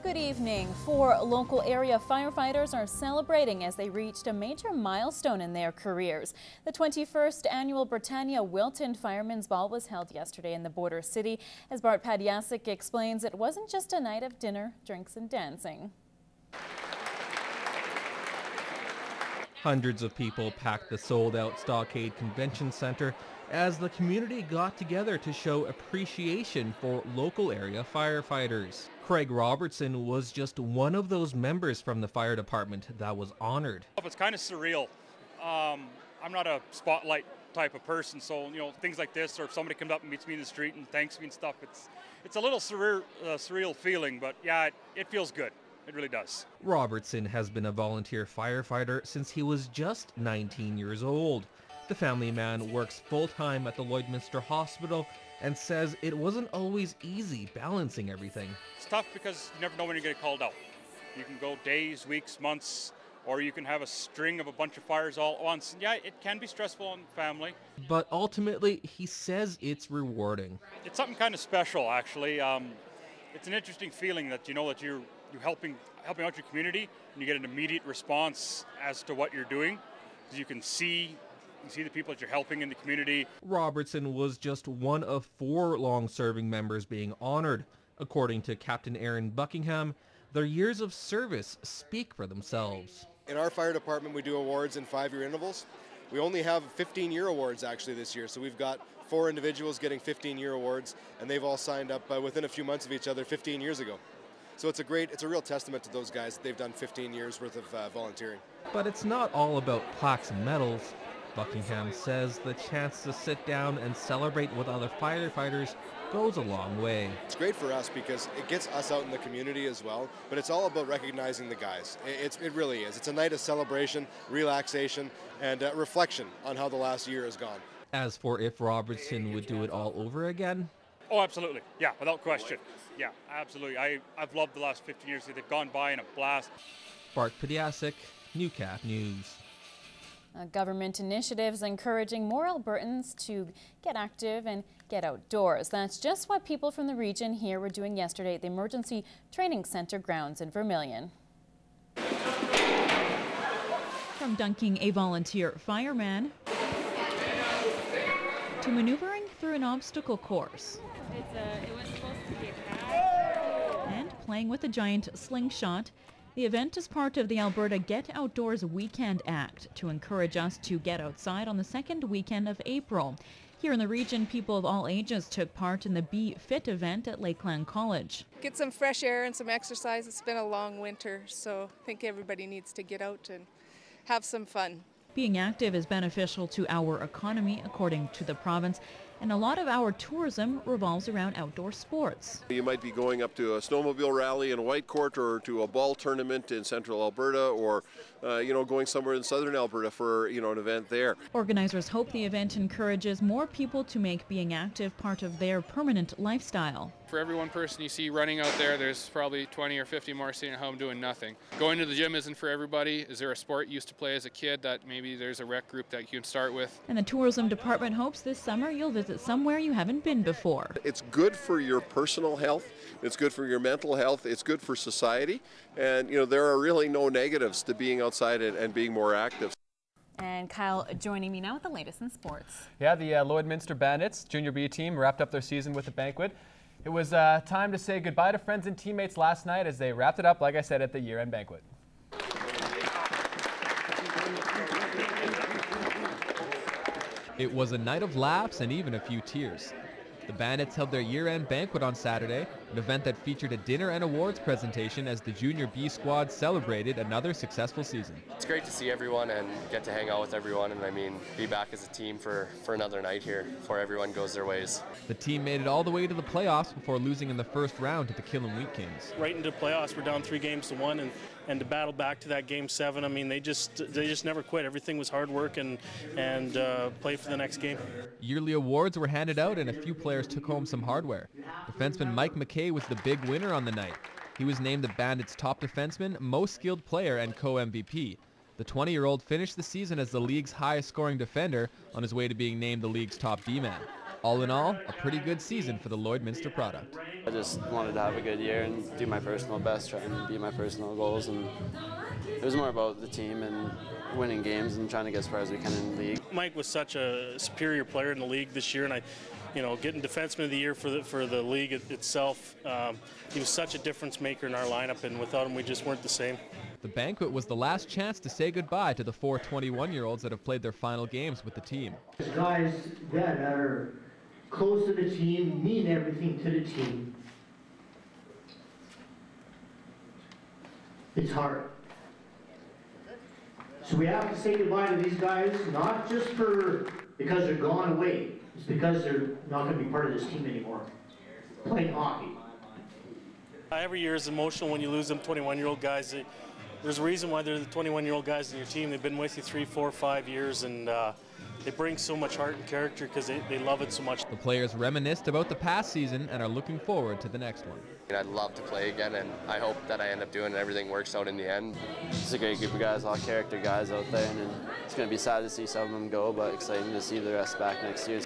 Good evening. 4 local area firefighters are celebrating as they reached a major milestone in their careers. The 21st annual Britannia Wilton Firemen's Ball was held yesterday in the border city. As Bart Padyasek explains, it wasn't just a night of dinner, drinks and dancing. Hundreds of people packed the sold-out Stockade Convention Center as the community got together to show appreciation for local area firefighters. Craig Robertson was just one of those members from the fire department that was honored. It's kind of surreal. I'm not a spotlight type of person, so things like this, or if somebody comes up and meets me in the street and thanks me and stuff, it's a little surreal feeling, but yeah, it feels good. It really does. Robertson has been a volunteer firefighter since he was just 19 years old. The family man works full-time at the Lloydminster hospital and says it wasn't always easy balancing everything. It's tough because you never know when you're going to get called out. You can go days, weeks, months, or you can have a string of a bunch of fires all at once. And yeah, it can be stressful on the family. But ultimately, he says it's rewarding. It's something kind of special, actually. It's an interesting feeling that you know that you're helping out your community, and you get an immediate response as to what you're doing, because you can see the people that you're helping in the community. Robertson was just one of 4 long-serving members being honored. According to Captain Aaron Buckingham, their years of service speak for themselves. In our fire department, we do awards in 5-year intervals. We only have 15-year awards actually this year, so we've got 4 individuals getting 15-year awards, and they've all signed up within a few months of each other 15 years ago. So it's a real testament to those guys. They've done 15 years worth of volunteering. But it's not all about plaques and medals. Buckingham says the chance to sit down and celebrate with other firefighters goes a long way. It's great for us because it gets us out in the community as well, but it's all about recognizing the guys. It really is. It's a night of celebration, relaxation, and reflection on how the last year has gone. As for if Robertson would do it all over again? Oh, absolutely. Yeah, without question. Yeah, absolutely. I've loved the last 15 years. They've gone by in a blast. Bart Padyasek, Newcap News. Government initiatives encouraging more Albertans to get active and get outdoors. That's just what people from the region here were doing yesterday at the Emergency Training Centre grounds in Vermilion. From dunking a volunteer fireman to maneuvering through an obstacle course It was supposed to be a cat. and playing with a giant slingshot. The event is part of the Alberta Get Outdoors Weekend Act to encourage us to get outside on the second weekend of April. Here in the region, people of all ages took part in the Be Fit event at Lakeland College. Get some fresh air and some exercise. It's been a long winter, so I think everybody needs to get out and have some fun. Being active is beneficial to our economy, according to the province, and a lot of our tourism revolves around outdoor sports. You might be going up to a snowmobile rally in Whitecourt or to a ball tournament in central Alberta, or going somewhere in southern Alberta for an event there. Organizers hope the event encourages more people to make being active part of their permanent lifestyle. For every one person you see running out there, there's probably 20 or 50 more sitting at home doing nothing. Going to the gym isn't for everybody. Is there a sport you used to play as a kid that maybe there's a rec group that you can start with? And the tourism department hopes this summer you'll visit somewhere you haven't been before. It's good for your personal health, it's good for your mental health, it's good for society, and there are really no negatives to being outside and being more active. And Kyle joining me now with the latest in sports. Yeah, the Lloydminster Bandits Junior B team wrapped up their season with a banquet. It was time to say goodbye to friends and teammates last night as they wrapped it up, like I said, at the year-end banquet. It was a night of laughs and even a few tears. The Bandits held their year-end banquet on Saturday, an event that featured a dinner and awards presentation as the Junior B squad celebrated another successful season. It's great to see everyone and get to hang out with everyone, and be back as a team for another night here before everyone goes their ways. The team made it all the way to the playoffs before losing in the first round to the Killam Wheat Kings. Right into playoffs, we're down 3-1, and to battle back to that Game 7, they just never quit. Everything was hard work and play for the next game. Yearly awards were handed out and a few players took home some hardware. Defenseman Mike McKay was the big winner on the night. He was named the Bandits' top defenseman, most skilled player, and co-MVP. The 20-year-old finished the season as the league's highest scoring defender, on his way to being named the league's top D-man. All in all, a pretty good season for the Lloydminster product. I just wanted to have a good year and do my personal best, try and beat my personal goals, and it was more about the team and winning games and trying to get as far as we can in the league. Mike was such a superior player in the league this year, and getting Defenseman of the Year for the league itself, he was such a difference maker in our lineup, and without him we just weren't the same. The banquet was the last chance to say goodbye to the 4 21-year-olds that have played their final games with the team. Guys that are close to the team, mean everything to the team. It's hard. So we have to say goodbye to these guys, not just because they're gone away. It's because they're not going to be part of this team anymore, playing hockey. Every year is emotional when you lose them 21-year-old guys. There's a reason why they're the 21-year-old guys in your team. They've been with you 3, 4, 5 years, and they bring so much heart and character because they love it so much. The players reminisced about the past season and are looking forward to the next one. I'd love to play again, and I hope that I end up doing it and everything works out in the end. It's a great group of guys, all character guys out there, and it's going to be sad to see some of them go, but exciting to see the rest back next year.